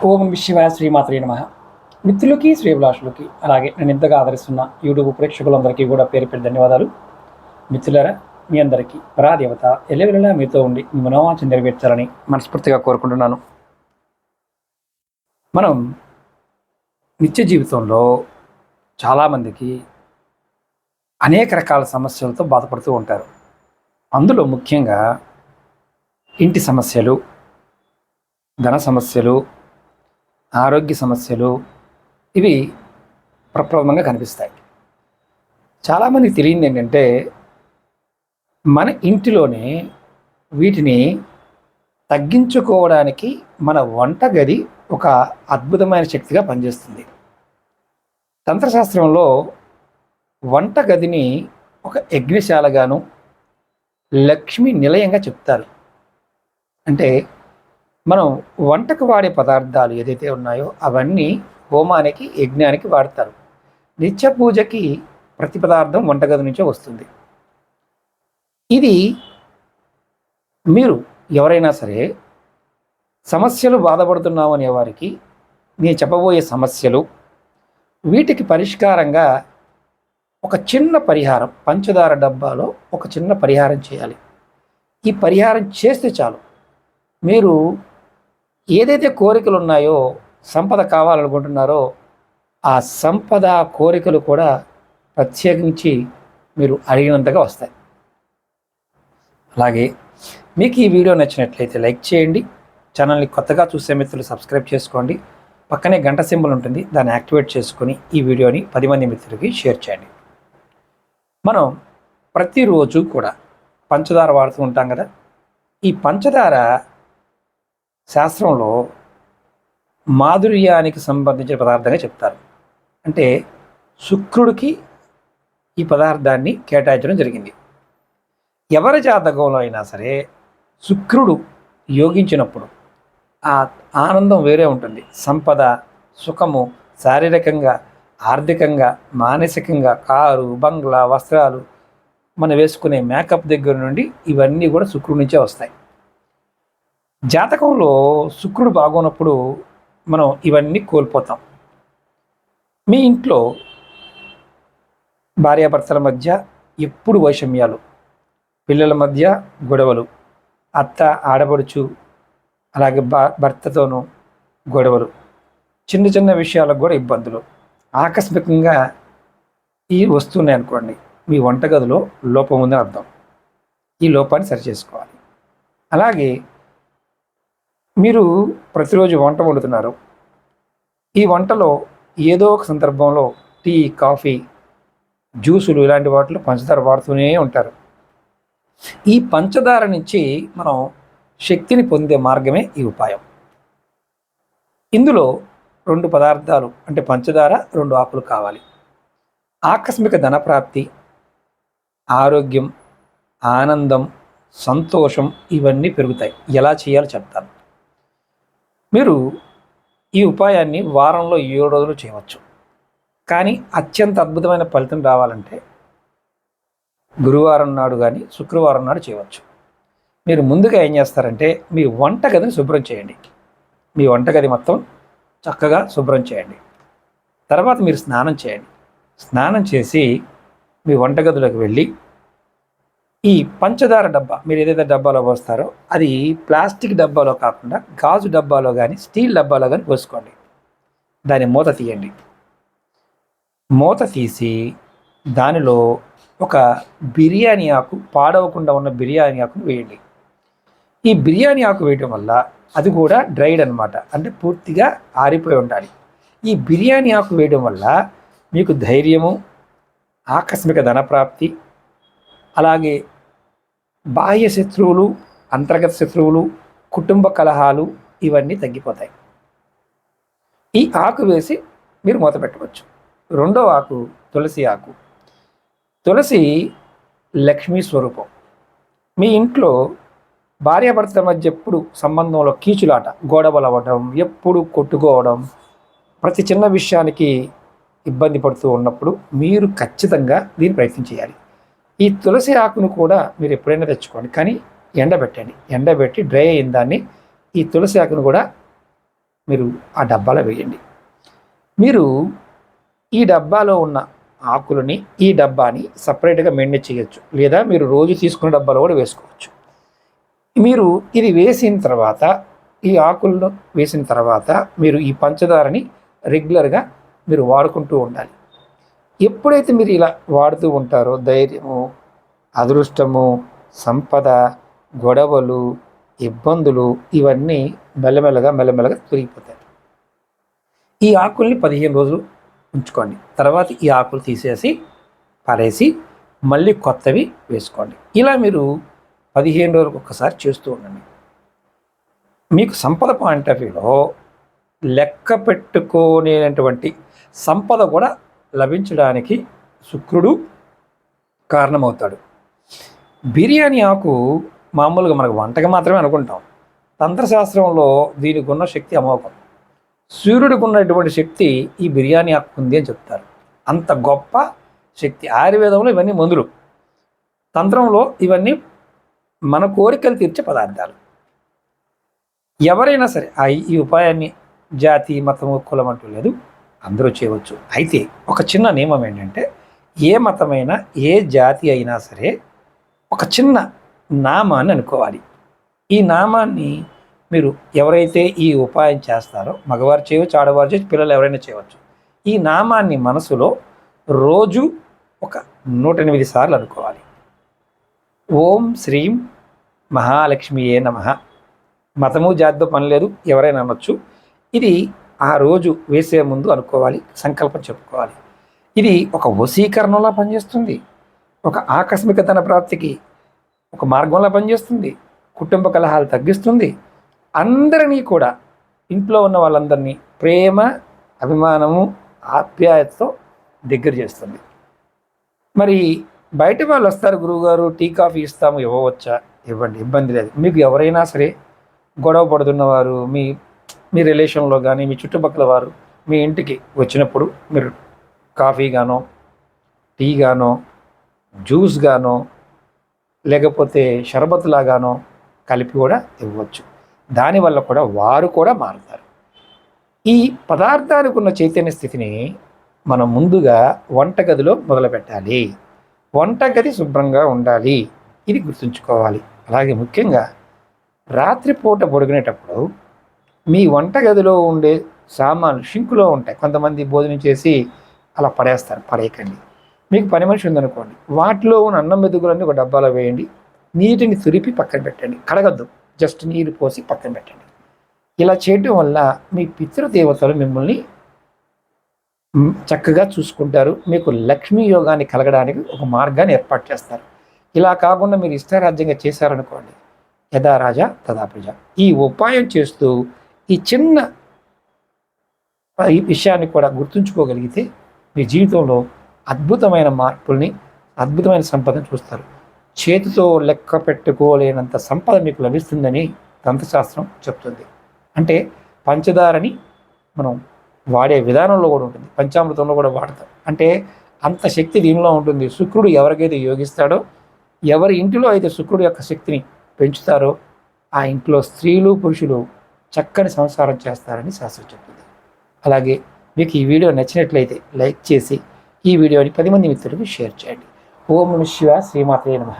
ఓం శివాయ శ్రీమాత్రే నమః. మిత్రులకి శ్రేభిలాషులకి అలాగే నేను ఇంతగా ఆదరిస్తున్న యూట్యూబ్ ప్రేక్షకులందరికీ కూడా పేరు పేరు ధన్యవాదాలు. మిత్రులారా, మీ అందరికీ పరాదేవత ఎల్లవెల్లలా మీతో ఉండి మీ మనోవాంఛ నెరవేర్చాలని మనస్ఫూర్తిగా కోరుకుంటున్నాను. మనం నిత్య జీవితంలో చాలామందికి అనేక రకాల సమస్యలతో బాధపడుతూ ఉంటారు. అందులో ముఖ్యంగా ఇంటి సమస్యలు, ధన సమస్యలు, ఆరోగ్య సమస్యలు ఇవి ప్రప్రథమంగా కనిపిస్తాయి. చాలామందికి తెలియంది ఏంటంటే, మన ఇంటిలోనే వీటిని తగ్గించుకోవడానికి మన వంటగది ఒక అద్భుతమైన శక్తిగా పనిచేస్తుంది. తంత్రశాస్త్రంలో వంటగదిని ఒక యజ్ఞశాలగాను, లక్ష్మీ నిలయంగా చెప్తారు. అంటే మనం వంటకు వాడే పదార్థాలు ఏదైతే ఉన్నాయో అవన్నీ హోమానికి, యజ్ఞానికి వాడతారు. నిత్య పూజకి ప్రతి పదార్థం వంటగది నుంచే వస్తుంది. ఇది మీరు ఎవరైనా సరే సమస్యలు బాధపడుతున్నాం అనే వారికి నేను చెప్పబోయే సమస్యలు, వీటికి పరిష్కారంగా ఒక చిన్న పరిహారం, పంచదార డబ్బాలో ఒక చిన్న పరిహారం చేయాలి. ఈ పరిహారం చేస్తే చాలు, మీరు ఏదైతే కోరికలు ఉన్నాయో, సంపద కావాలనుకుంటున్నారో ఆ సంపద కోరికలు కూడా ప్రత్యేకించి మీరు అడిగినంతగా వస్తాయి. అలాగే మీకు ఈ వీడియో నచ్చినట్లయితే లైక్ చేయండి. ఛానల్ని కొత్తగా చూసే మిత్రులు సబ్స్క్రైబ్ చేసుకోండి. పక్కనే గంట సింబల్ ఉంటుంది, దాన్ని యాక్టివేట్ చేసుకొని ఈ వీడియోని 10 మంది మిత్రులకి షేర్ చేయండి. మనం ప్రతిరోజు కూడా పంచదార వాడుతూ ఉంటాం కదా. ఈ పంచదార శాస్త్రంలో మాధుర్యానికి సంబంధించిన పదార్థంగా చెప్తారు. అంటే శుక్రుడికి ఈ పదార్థాన్ని కేటాయించడం జరిగింది. ఎవరి జాతకంలో అయినా సరే శుక్రుడు యోగించినప్పుడు ఆ ఆనందం వేరే ఉంటుంది. సంపద, సుఖము, శారీరకంగా, ఆర్థికంగా, మానసికంగా, కారు, బంగ్లా, వస్త్రాలు, మనం వేసుకునే మేకప్ దగ్గర నుండి ఇవన్నీ కూడా శుక్రుడి నుంచే వస్తాయి. జాతకంలో శుక్రుడు బాగోనప్పుడు మనం ఇవన్నీ కోల్పోతాం. మీ ఇంట్లో భార్యాభర్తల మధ్య ఎప్పుడు వైషమ్యాలు, పిల్లల మధ్య గొడవలు, అత్త ఆడపడుచు అలాగే భర్తతోనూ గొడవలు, చిన్న చిన్న విషయాలకు కూడా ఇబ్బందులు ఆకస్మికంగా ఈ వస్తున్నాయి అనుకోండి, మీ వంటగదిలో లోపం ఉందని అర్థం. ఈ లోపాన్ని సరిచేసుకోవాలి. అలాగే మీరు ప్రతిరోజు వంట వండుతున్నారు. ఈ వంటలో ఏదో ఒక సందర్భంలో టీ, కాఫీ, జ్యూసులు ఇలాంటి వాటిలో పంచదార వాడుతూనే ఉంటారు. ఈ పంచదార నుంచి మనం శక్తిని పొందే మార్గమే ఈ ఉపాయం. ఇందులో 2 పదార్థాలు అంటే పంచదార, 2 ఆకులు కావాలి. ఆకస్మిక ధనప్రాప్తి, ఆరోగ్యం, ఆనందం, సంతోషం ఇవన్నీ పెరుగుతాయి. ఎలా చేయాలో చెప్తాను. మీరు ఈ ఉపాయాన్ని వారంలో 7 రోజులు చేయవచ్చు. కానీ అత్యంత అద్భుతమైన ఫలితం రావాలంటే గురువారం నాడు కానీ శుక్రవారం నాడు చేయవచ్చు. మీరు ముందుగా ఏం చేస్తారంటే, మీ వంటగదిని శుభ్రం చేయండి. మీ వంటగది మొత్తం చక్కగా శుభ్రం చేయండి. తర్వాత మీరు స్నానం చేయండి. స్నానం చేసి మీ వంటగదిలోకి వెళ్ళి ఈ పంచదార డబ్బా, మీరు ఏదైతే డబ్బాలో పోస్తారో అది ప్లాస్టిక్ డబ్బాలో కాకుండా గాజు డబ్బాలో కానీ స్టీల్ డబ్బాలో కానీ పోసుకోండి. దాని మూత తీయండి. మూత తీసి దానిలో ఒక బిర్యానీ ఆకు, పాడవకుండా ఉన్న బిర్యానీ ఆకును వేయండి. ఈ బిర్యానీ ఆకు వేయడం వల్ల అది కూడా డ్రైడ్ అనమాట, అంటే పూర్తిగా ఆరిపోయి ఉండాలి. ఈ బిర్యానీ ఆకు వేయడం వల్ల మీకు ధైర్యము, ఆకస్మిక ధనప్రాప్తి, అలాగే బాహ్య శత్రువులు, అంతర్గత శత్రువులు, కుటుంబ కలహాలు ఇవన్నీ తగ్గిపోతాయి. ఈ ఆకు వేసి మీరు మూత పెట్టవచ్చు. 2వ ఆకు తులసి ఆకు. తులసి లక్ష్మీ స్వరూపం. మీ ఇంట్లో భార్యాభర్తల మధ్య ఎప్పుడు సంబంధంలో కీచులాట, గొడవలు అవ్వడం, ఎప్పుడు కొట్టుకోవడం, ప్రతి చిన్న విషయానికి ఇబ్బంది పడుతూ ఉన్నప్పుడు మీరు ఖచ్చితంగా దీన్ని ప్రయత్నం చేయాలి. ఈ తులసి ఆకును కూడా మీరు ఎప్పుడైనా తెచ్చుకోండి, కానీ ఎండబెట్టండి. ఎండబెట్టి డ్రై అయిన దాన్ని ఈ తులసి ఆకును కూడా మీరు ఆ డబ్బాలో వేయండి. మీరు ఈ డబ్బాలో ఉన్న ఆకులని ఈ డబ్బాని సపరేట్గా మెయింటైన్ చేయొచ్చు, లేదా మీరు రోజు తీసుకున్న డబ్బాలో కూడా వేసుకోవచ్చు. మీరు ఇది వేసిన తర్వాత, ఈ ఆకులను వేసిన తర్వాత మీరు ఈ పంచదారని రెగ్యులర్గా మీరు వాడుకుంటూ ఉండాలి. ఎప్పుడైతే మీరు ఇలా వాడుతూ ఉంటారో ధైర్యము, అదృష్టము, సంపద, గొడవలు, ఇబ్బందులు ఇవన్నీ మెల్లమెల్లగా తొలగిపోతాయి. ఈ ఆకుల్ని 15 రోజులు ఉంచుకోండి. తర్వాత ఈ ఆకులు తీసేసి పారేసి మళ్ళీ కొత్తవి వేసుకోండి. ఇలా మీరు 15 రోజులకు ఒక్కసారి చేస్తూ ఉండండి. మీకు సంపద పాయింట్ ఆఫ్ వ్యూలో లెక్క పెట్టుకోలేనటువంటి సంపద కూడా లభించడానికి శుక్రుడు కారణమవుతాడు. బిర్యానీ ఆకు మామూలుగా మనకు వంటకి మాత్రమే అనుకుంటాం. తంత్రశాస్త్రంలో దీనికి ఉన్న శక్తి అమోఘం. సూర్యుడికి ఉన్నటువంటి శక్తి ఈ బిర్యానీ ఆకు ఉంది అని చెప్తారు. అంత గొప్ప శక్తి. ఆయుర్వేదంలో ఇవన్నీ మందులు, తంత్రంలో ఇవన్నీ మన కోరికలు తీర్చే పదార్థాలు. ఎవరైనా సరే ఈ ఉపాయాన్ని జాతి, మతము, కులం అంటూ లేదు, అందరూ చేయవచ్చు. అయితే ఒక చిన్న నియమం ఏంటంటే, ఏ మతమైనా ఏ జాతి అయినా సరే ఒక చిన్న నామాన్ని అనుకోవాలి. ఈ నామాన్ని మీరు ఎవరైతే ఈ ఉపాయం చేస్తారో, మగవారు చేయవచ్చు, ఆడవారు చేయవచ్చు, పిల్లలు ఎవరైనా చేయవచ్చు. ఈ నామాన్ని మనసులో రోజు ఒక 108 సార్లు అనుకోవాలి. ఓం శ్రీం మహాలక్ష్మియే నమః. మతము జాతితో పని లేదు, ఎవరైనా అనొచ్చు. ఇది ఆ రోజు వేసే ముందు అనుకోవాలి, సంకల్పం చెప్పుకోవాలి. ఇది ఒక వశీకరణంలో పనిచేస్తుంది, ఒక ఆకస్మిక ధన ప్రాప్తికి ఒక మార్గంలో పనిచేస్తుంది, కుటుంబ కలహాలు తగ్గిస్తుంది, అందరినీ కూడా, ఇంట్లో ఉన్న వాళ్ళందరినీ ప్రేమ, అభిమానము, ఆప్యాయతతో దగ్గర చేస్తుంది. మరి బయట వాళ్ళు వస్తారు, గురువుగారు టీ కాఫీ ఇస్తాము, ఇవ్వవచ్చా? ఇవ్వండి, ఇబ్బంది లేదు. మీకు ఎవరైనా సరే గొడవ పడుతున్నవారు, మీ రిలేషన్లో కానీ మీ చుట్టుపక్కల వారు మీ ఇంటికి వచ్చినప్పుడు మీరు కాఫీ గానో, టీ గానో, జ్యూస్ గానో, లేకపోతే షర్బత్ లాగానో కలిపి కూడా ఇవ్వచ్చు. దానివల్ల కూడా వారు కూడా మారుతారు. ఈ పదార్థానికి ఉన్న చైతన్య స్థితిని మనం ముందుగా వంటగదిలో మొదలుపెట్టాలి. వంటగది శుభ్రంగా ఉండాలి, ఇది గుర్తుంచుకోవాలి. అలాగే ముఖ్యంగా రాత్రిపూట పడుకునేటప్పుడు మీ వంటగదిలో ఉండే సామాన్లు షింకులో ఉంటాయి. కొంతమంది భోజనం చేసి అలా పడేస్తారు, పడేయకండి. మీకు పని మనిషి ఉందనుకోండి, వాటిలో ఉన్న అన్నం మెతుకులన్నీ ఒక డబ్బాలో వేయండి, నీటిని తురిపి పక్కన పెట్టండి. కడగద్దు, జస్ట్ నీరు పోసి పక్కన పెట్టండి. ఇలా చేయటం వల్ల మీ పితృదేవతలు మిమ్మల్ని చక్కగా చూసుకుంటారు. మీకు లక్ష్మీ యోగాన్ని కలగడానికి ఒక మార్గాన్ని ఏర్పాటు చేస్తారు. ఇలా కాకుండా మీరు ఇష్టారాజ్యంగా చేశారనుకోండి, యథా రాజా తదా ప్రజ. ఈ ఉపాయం చేస్తూ ఈ చిన్న ఈ విషయాన్ని కూడా గుర్తుంచుకోగలిగితే మీ జీవితంలో అద్భుతమైన మార్పుల్ని, అద్భుతమైన సంపదను చూస్తారు. చేతితో లెక్క పెట్టుకోలేనంత సంపద మీకు లభిస్తుందని తంత్రశాస్త్రం చెప్తుంది. అంటే పంచదారని మనం వాడే విధానంలో కూడా ఉంటుంది, పంచామృతంలో కూడా వాడతాం. అంటే అంత శక్తి దీనిలో ఉంటుంది. శుక్రుడు ఎవరికైతే యోగిస్తాడో, ఎవరి ఇంటిలో అయితే శుక్రుడు యొక్క శక్తిని పెంచుతారో ఆ ఇంట్లో స్త్రీలు, పురుషులు చక్కని సంసారం చేస్తారని శాస్త్రం చెప్తుంది. అలాగే మీకు ఈ వీడియో నచ్చినట్లయితే లైక్ చేసి ఈ వీడియోని 10 మంది మిత్రులకు షేర్ చేయండి. ఓం నమః శివాయ, శ్రీమాత్రే నమః.